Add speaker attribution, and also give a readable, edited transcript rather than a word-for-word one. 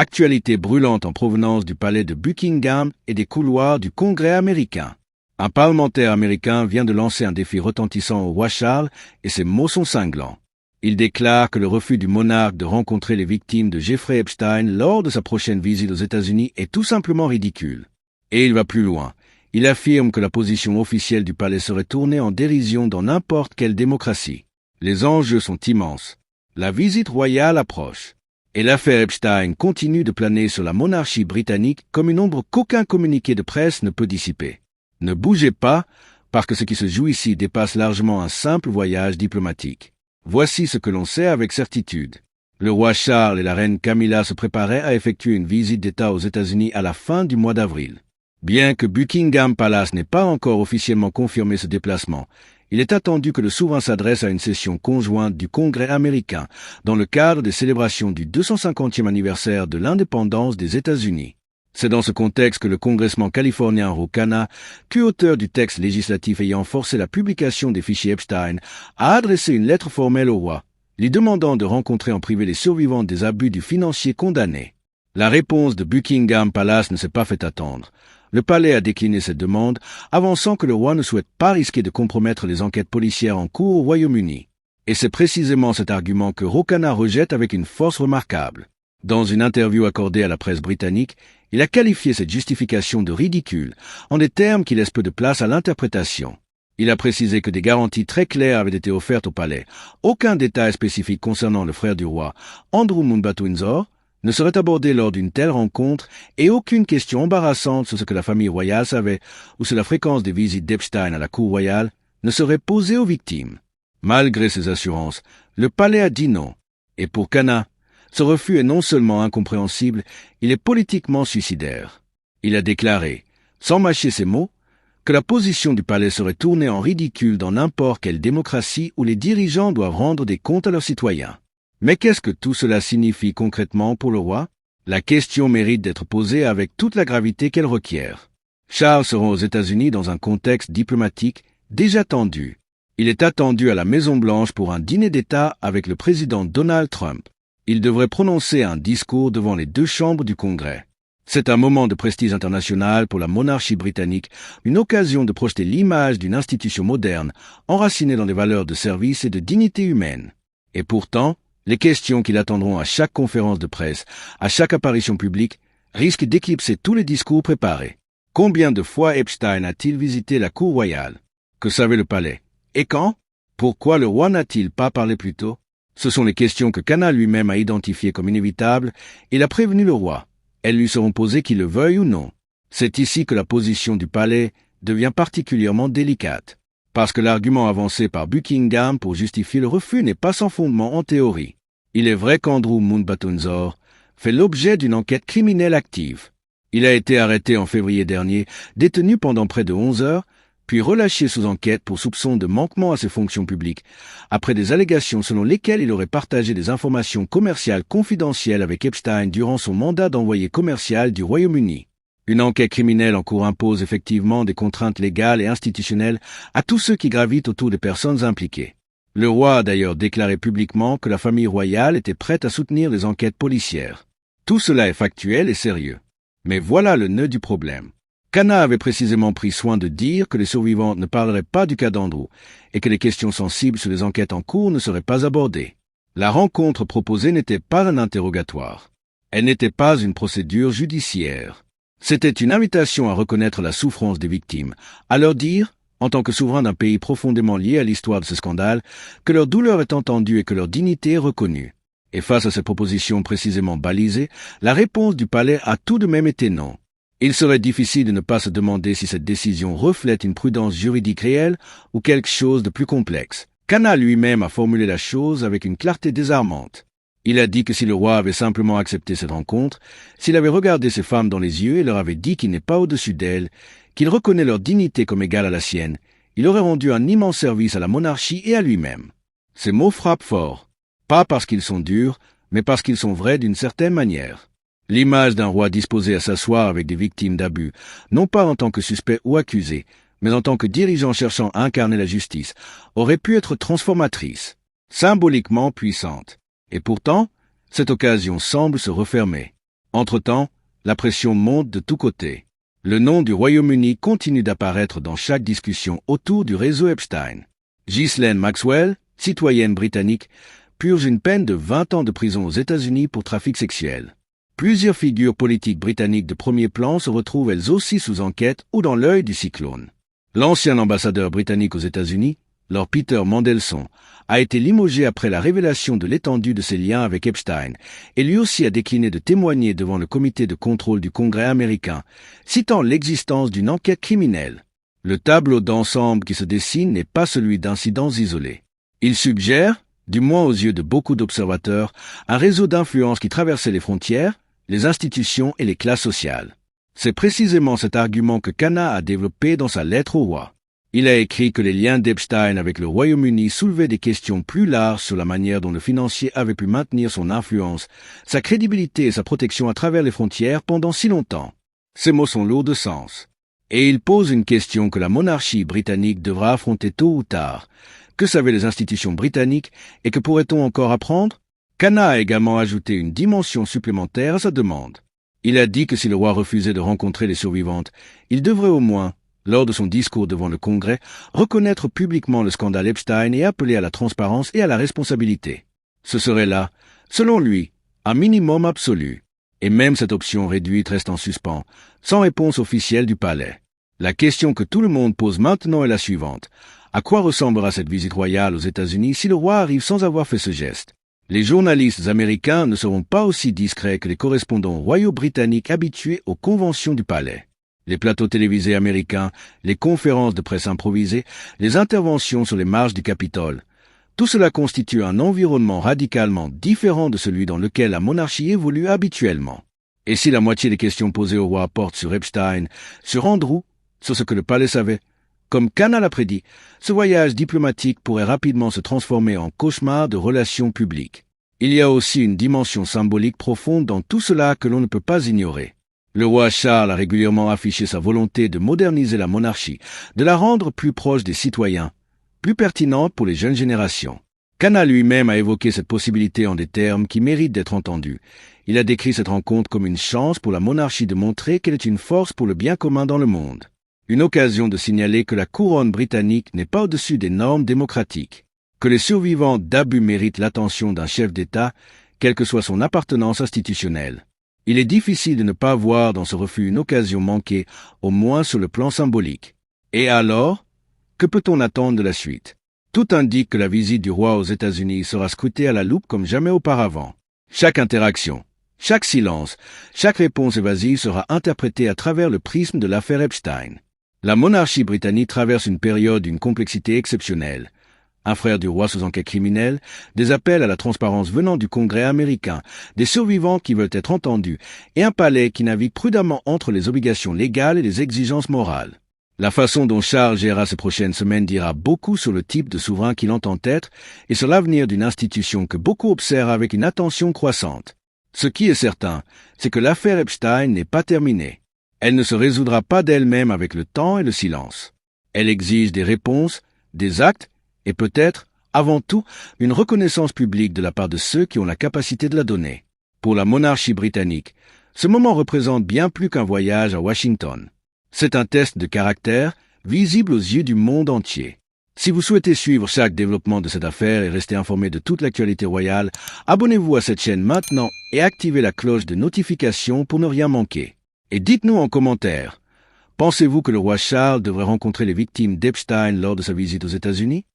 Speaker 1: Actualité brûlante en provenance du palais de Buckingham et des couloirs du Congrès américain. Un parlementaire américain vient de lancer un défi retentissant au roi Charles et ses mots sont cinglants. Il déclare que le refus du monarque de rencontrer les victimes de Jeffrey Epstein lors de sa prochaine visite aux États-Unis est tout simplement ridicule. Et il va plus loin. Il affirme que la position officielle du palais serait tournée en dérision dans n'importe quelle démocratie. Les enjeux sont immenses. La visite royale approche. Et l'affaire Epstein continue de planer sur la monarchie britannique comme une ombre qu'aucun communiqué de presse ne peut dissiper. Ne bougez pas, parce que ce qui se joue ici dépasse largement un simple voyage diplomatique. Voici ce que l'on sait avec certitude. Le roi Charles et la reine Camilla se préparaient à effectuer une visite d'État aux États-Unis à la fin du mois d'avril. Bien que Buckingham Palace n'ait pas encore officiellement confirmé ce déplacement, il est attendu que le souverain s'adresse à une session conjointe du Congrès américain dans le cadre des célébrations du 250e anniversaire de l'indépendance des États-Unis. C'est dans ce contexte que le congressman californien Ro Khanna, co-auteur du texte législatif ayant forcé la publication des fichiers Epstein, a adressé une lettre formelle au roi, lui demandant de rencontrer en privé les survivants des abus du financier condamnés. La réponse de Buckingham Palace ne s'est pas fait attendre. Le palais a décliné cette demande, avançant que le roi ne souhaite pas risquer de compromettre les enquêtes policières en cours au Royaume-Uni. Et c'est précisément cet argument que Ro Khanna rejette avec une force remarquable. Dans une interview accordée à la presse britannique, il a qualifié cette justification de ridicule, en des termes qui laissent peu de place à l'interprétation. Il a précisé que des garanties très claires avaient été offertes au palais. Aucun détail spécifique concernant le frère du roi, Andrew Mountbatten-Windsor, ne serait abordé lors d'une telle rencontre et aucune question embarrassante sur ce que la famille royale savait ou sur la fréquence des visites d'Epstein à la cour royale ne serait posée aux victimes. Malgré ces assurances, le palais a dit non. Et pour Khanna, ce refus est non seulement incompréhensible, il est politiquement suicidaire. Il a déclaré, sans mâcher ses mots, que la position du palais serait tournée en ridicule dans n'importe quelle démocratie où les dirigeants doivent rendre des comptes à leurs citoyens. Mais qu'est-ce que tout cela signifie concrètement pour le roi? La question mérite d'être posée avec toute la gravité qu'elle requiert. Charles se rend aux États-Unis dans un contexte diplomatique déjà tendu. Il est attendu à la Maison-Blanche pour un dîner d'État avec le président Donald Trump. Il devrait prononcer un discours devant les deux chambres du Congrès. C'est un moment de prestige international pour la monarchie britannique, une occasion de projeter l'image d'une institution moderne, enracinée dans des valeurs de service et de dignité humaine. Et pourtant, les questions qui l'attendront à chaque conférence de presse, à chaque apparition publique, risquent d'éclipser tous les discours préparés. Combien de fois Epstein a-t-il visité la cour royale? Que savait le palais? Et quand? Pourquoi le roi n'a-t-il pas parlé plus tôt? Ce sont les questions que Khanna lui-même a identifiées comme inévitables. Il a prévenu le roi. Elles lui seront posées qu'il le veuille ou non. C'est ici que la position du palais devient particulièrement délicate. Parce que l'argument avancé par Buckingham pour justifier le refus n'est pas sans fondement en théorie. Il est vrai qu'Andrew Mountbatten-Windsor fait l'objet d'une enquête criminelle active. Il a été arrêté en février dernier, détenu pendant près de 11 heures, puis relâché sous enquête pour soupçon de manquement à ses fonctions publiques, après des allégations selon lesquelles il aurait partagé des informations commerciales confidentielles avec Epstein durant son mandat d'envoyé commercial du Royaume-Uni. Une enquête criminelle en cours impose effectivement des contraintes légales et institutionnelles à tous ceux qui gravitent autour des personnes impliquées. Le roi a d'ailleurs déclaré publiquement que la famille royale était prête à soutenir les enquêtes policières. Tout cela est factuel et sérieux. Mais voilà le nœud du problème. Khanna avait précisément pris soin de dire que les survivants ne parleraient pas du cas d'Andrew et que les questions sensibles sur les enquêtes en cours ne seraient pas abordées. La rencontre proposée n'était pas un interrogatoire. Elle n'était pas une procédure judiciaire. C'était une invitation à reconnaître la souffrance des victimes, à leur dire, en tant que souverain d'un pays profondément lié à l'histoire de ce scandale, que leur douleur est entendue et que leur dignité est reconnue. Et face à ces propositions précisément balisées, la réponse du palais a tout de même été non. Il serait difficile de ne pas se demander si cette décision reflète une prudence juridique réelle ou quelque chose de plus complexe. Khanna lui-même a formulé la chose avec une clarté désarmante. Il a dit que si le roi avait simplement accepté cette rencontre, s'il avait regardé ces femmes dans les yeux et leur avait dit qu'il n'est pas au-dessus d'elles, qu'il reconnaît leur dignité comme égale à la sienne, il aurait rendu un immense service à la monarchie et à lui-même. Ces mots frappent fort, pas parce qu'ils sont durs, mais parce qu'ils sont vrais d'une certaine manière. L'image d'un roi disposé à s'asseoir avec des victimes d'abus, non pas en tant que suspect ou accusé, mais en tant que dirigeant cherchant à incarner la justice, aurait pu être transformatrice, symboliquement puissante. Et pourtant, cette occasion semble se refermer. Entre-temps, la pression monte de tous côtés. Le nom du Royaume-Uni continue d'apparaître dans chaque discussion autour du réseau Epstein. Ghislaine Maxwell, citoyenne britannique, purge une peine de 20 ans de prison aux États-Unis pour trafic sexuel. Plusieurs figures politiques britanniques de premier plan se retrouvent elles aussi sous enquête ou dans l'œil du cyclone. L'ancien ambassadeur britannique aux États-Unis, Lord Peter Mandelson, a été limogé après la révélation de l'étendue de ses liens avec Epstein, et lui aussi a décliné de témoigner devant le comité de contrôle du Congrès américain, citant l'existence d'une enquête criminelle. Le tableau d'ensemble qui se dessine n'est pas celui d'incidents isolés. Il suggère, du moins aux yeux de beaucoup d'observateurs, un réseau d'influence qui traversait les frontières, les institutions et les classes sociales. C'est précisément cet argument que Cana a développé dans sa lettre au roi. Il a écrit que les liens d'Epstein avec le Royaume-Uni soulevaient des questions plus larges sur la manière dont le financier avait pu maintenir son influence, sa crédibilité et sa protection à travers les frontières pendant si longtemps. Ces mots sont lourds de sens. Et il pose une question que la monarchie britannique devra affronter tôt ou tard. Que savaient les institutions britanniques et que pourrait-on encore apprendre? Cana a également ajouté une dimension supplémentaire à sa demande. Il a dit que si le roi refusait de rencontrer les survivantes, il devrait au moins, lors de son discours devant le Congrès, reconnaître publiquement le scandale Epstein et appeler à la transparence et à la responsabilité. Ce serait là, selon lui, un minimum absolu. Et même cette option réduite reste en suspens, sans réponse officielle du palais. La question que tout le monde pose maintenant est la suivante. À quoi ressemblera cette visite royale aux États-Unis si le roi arrive sans avoir fait ce geste? Les journalistes américains ne seront pas aussi discrets que les correspondants royaux britanniques habitués aux conventions du palais. Les plateaux télévisés américains, les conférences de presse improvisées, les interventions sur les marches du Capitole. Tout cela constitue un environnement radicalement différent de celui dans lequel la monarchie évolue habituellement. Et si la moitié des questions posées au roi portent sur Epstein, sur Andrew, sur ce que le palais savait, comme Cana l'a prédit, ce voyage diplomatique pourrait rapidement se transformer en cauchemar de relations publiques. Il y a aussi une dimension symbolique profonde dans tout cela que l'on ne peut pas ignorer. Le roi Charles a régulièrement affiché sa volonté de moderniser la monarchie, de la rendre plus proche des citoyens, plus pertinente pour les jeunes générations. Cana lui-même a évoqué cette possibilité en des termes qui méritent d'être entendus. Il a décrit cette rencontre comme une chance pour la monarchie de montrer qu'elle est une force pour le bien commun dans le monde. Une occasion de signaler que la couronne britannique n'est pas au-dessus des normes démocratiques, que les survivants d'abus méritent l'attention d'un chef d'État, quelle que soit son appartenance institutionnelle. Il est difficile de ne pas voir dans ce refus une occasion manquée, au moins sur le plan symbolique. Et alors, que peut-on attendre de la suite? Tout indique que la visite du roi aux États-Unis sera scrutée à la loupe comme jamais auparavant. Chaque interaction, chaque silence, chaque réponse évasive sera interprétée à travers le prisme de l'affaire Epstein. La monarchie britannique traverse une période d'une complexité exceptionnelle. Un frère du roi sous enquête criminelle, des appels à la transparence venant du Congrès américain, des survivants qui veulent être entendus, et un palais qui navigue prudemment entre les obligations légales et les exigences morales. La façon dont Charles gérera ces prochaines semaines dira beaucoup sur le type de souverain qu'il entend être et sur l'avenir d'une institution que beaucoup observent avec une attention croissante. Ce qui est certain, c'est que l'affaire Epstein n'est pas terminée. Elle ne se résoudra pas d'elle-même avec le temps et le silence. Elle exige des réponses, des actes et peut-être, avant tout, une reconnaissance publique de la part de ceux qui ont la capacité de la donner. Pour la monarchie britannique, ce moment représente bien plus qu'un voyage à Washington. C'est un test de caractère visible aux yeux du monde entier. Si vous souhaitez suivre chaque développement de cette affaire et rester informé de toute l'actualité royale, abonnez-vous à cette chaîne maintenant et activez la cloche de notification pour ne rien manquer. Et dites-nous en commentaire, pensez-vous que le roi Charles devrait rencontrer les victimes d'Epstein lors de sa visite aux États-Unis?